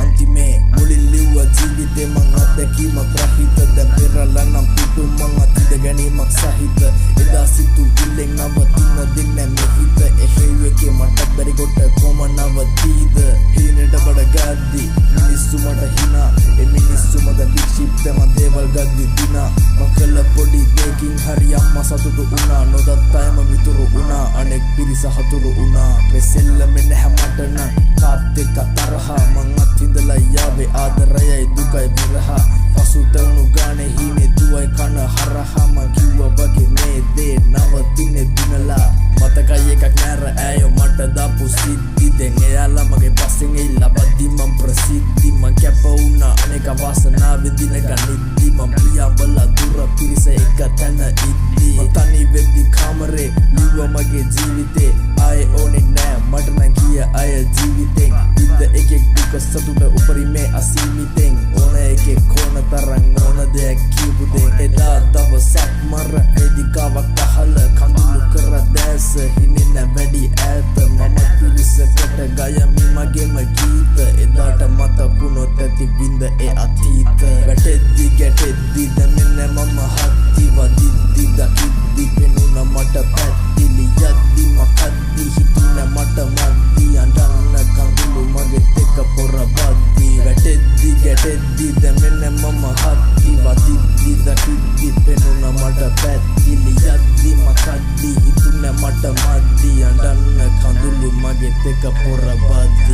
අන්තිමේ මුලින් ලිව්ව ජීවිතේ මං අත්දැකීමක් රහිත දැන් පෙරලා නම් පිටු මං අතිද ගැනීමක් සහිත එදා සිතුවිල්ලෙන් නවතින දෙන්නේ මෙහිත එහෙව් එකේ මට බැරි කොට කොම නවතීද හීනෙට බඩ ගද්දි මිනිස්සු මට හිනා ඒ මිනිස්සු මට වික්ෂිප්ත මන් දේවල් ගද්දි දිනා මං කළ පොඩි දෙකින් හරි අම්මා සතුටු වුණා නොදත් අයම මිතුරු වුණා අනෙක් පිරිස හතුරු වුණා මේ සෙල්ලමේ නැහැ මට නම් කාත් එක්ක තරහා මං අත්විඳලා යාවේ ආදරයයි දුකයි විරහා පසුතැවුණු ගානේ හීනේ දුවයි කන හරහා මං කිව්වා වගේ මේ දේ නවතින්නේ දිනලා මතකයි එකක් නැර ඇයෝ මට දාපු සිද්ධි දැන් එයාලා මගේ පස්සෙන් එයිලා බද්දි මං ප්‍රසිද්ධි මං කැප වුණා අනේක වාසනාවෙන් දින ගනිද්දි මං පියා බලා දුර පිරිස එක තැන ඉද්දි මං තනි වෙද්දි කාමරේ ලිව්ව මගේ ජීවිතේ ආයේ ඕනේ නෑ මට නම් ගිය අය ජීවිතෙන් ඉඳ එකෙක් දුක සතුට උපරිමේ අසීමිතෙන් ඕන එකෙක් කොන තරම් ඕන දෙයක් කියපු දේ එදා දවසක් මර වේදිකාවක් අහල කඳුළු කර දැස හිනෙන වැඩි ඈත මම පිරිසකට ගයමි මගේම ගීත එදාට මතකුණොත් ඇති බින්ද ඒ අතීත වැටෙද්දි ගැටෙද්දි දැනෙන මම හත්ති වදිද්දි දකිද්දි පෙනුන මට පැත්තිලි යද්දි මකද්දි හිතුන මට මද්දි අඬන්න කඳුළු මගේ තෙක පොර බද්දි වැටෙද්දි ගැටෙද්දි දැනෙන මම හත්ති වදිද්දි දකිද්දි පෙනුන මට පැත්තිලි යද්දි මකද්දි හිතුන මට මද්දි අඬන්න කඳුළු මගේ තෙක පොර බද්දි